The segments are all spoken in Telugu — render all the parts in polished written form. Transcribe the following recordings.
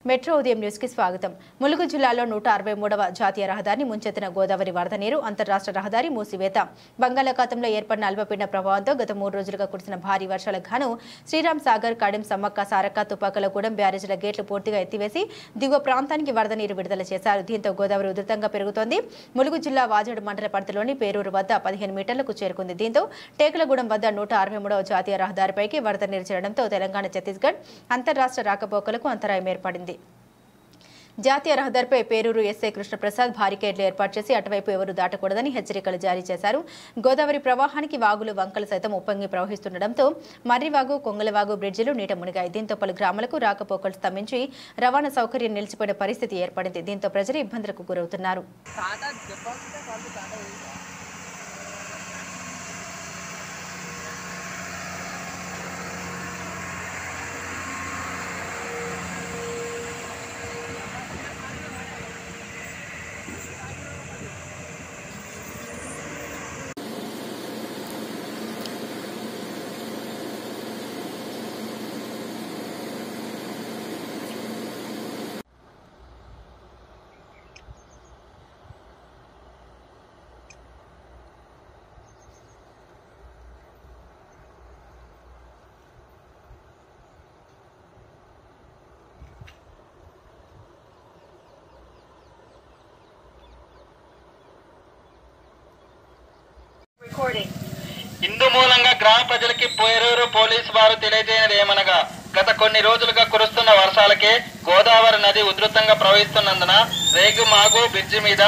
మెట్రో ఉదయం న్యూస్ కి స్వాగతం. ములుగు జిల్లాలో 163వ జాతీయ రహదారిని ముంచెత్తిన గోదావరి వరద నీరు, అంతర్రాష్ట్ర రహదారి మూసివేత. బంగాళాఖాతంలో ఏర్పడిన అల్పపీడన ప్రభావంతో గత 3 రోజులుగా కురిసిన భారీ వర్షాలకు గాను శ్రీరామ్ సాగర్, కడెం, సమ్మక్క సారక్క, తుపాకులగూడెం బ్యారేజీల గేట్లు పూర్తిగా ఎత్తివేసి దిగువ ప్రాంతానికి వరద నీరు విడుదల చేశారు. దీంతో గోదావరి ఉధృతంగా పెరుగుతోంది. ములుగు జిల్లా వాజేడు మండల పరిధిలోని పేరూరు వద్ద 15 మీటర్లకు చేరుకుంది. దీంతో టేకులగూడెం వద్ద 163వ జాతీయ రహదారిపైకి వరద నీరు చేరడంతో తెలంగాణ, ఛత్తీస్గఢ్ అంతర్రాష్ట్ర రాకపోకలకు అంతరాయం ఏర్పడింది. జాతీయ రహదారిపై పేరూరు ఎస్ఐ కృష్ణప్రసాద్ బారికేడ్లు ఏర్పాటు చేసి అటువైపు ఎవరూ దాటకూడదని హెచ్చరికలు జారీ చేశారు. గోదావరి ప్రవాహానికి వాగులు, వంకలు సైతం ఉప్పొంగి ప్రవహిస్తుండటంతో మర్రివాగు, కొంగలవాగు బ్రిడ్జిలు నీట మునిగాయి. దీంతో పలు గ్రామాలకు రాకపోకలు స్తంభించి రవాణా సౌకర్యం నిలిచిపోయిన పరిస్థితి ఏర్పడింది. దీంతో ప్రజలు ఇబ్బందులకు గురవుతున్నారు. ఇందు మూలంగా గ్రామ ప్రజలకి పేరూరు పోలీసు వారు తెలియజేయనిది ఏమనగా, గత కొన్ని రోజులుగా కురుస్తున్న వర్షాలకే గోదావరి నది ఉధృతంగా ప్రవహిస్తున్నందున రేగుమాగు బ్రిడ్జి మీద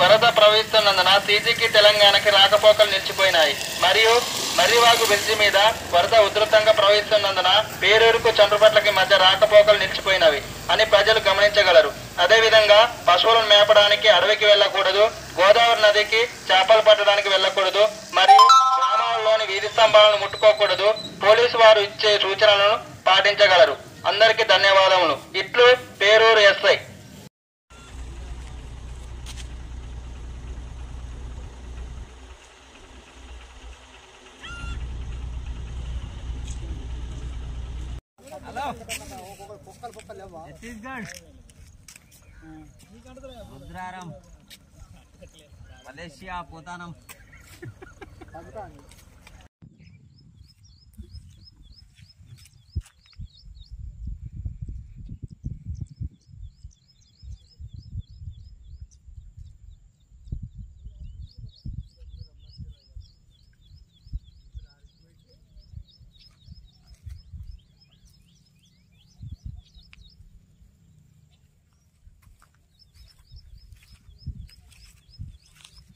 వరద ప్రవహిస్తున్నందున సీజీకి తెలంగాణకి రాకపోకలు నిలిచిపోయినాయి. మరియు మర్రివాగు బ్రిడ్జి మీద వరద ఉధృతంగా ప్రవహిస్తున్నందున పేరూరుకు చంద్రపట్లకి మధ్య రాకపోకలు నిలిచిపోయినవి అని ప్రజలు గమనించగలరు. అదేవిధంగా పశువులను మేపడానికి అడవికి వెళ్ళకూడదు, గోదావరి నదికి చేపలు పట్టడానికి వెళ్ళకూడదు, మరియు గ్రామాల్లోని వీధి స్తంభాలను ముట్టుకోకూడదు. పోలీసు వారు ఇచ్చే సూచనలను పాటించగలరు. అందరికీ ధన్యవాదములు. ఇట్లు పేరూరు ఎస్ఐ. छत्तीसगढ़ रुद्रारम मलेशिया पोतानम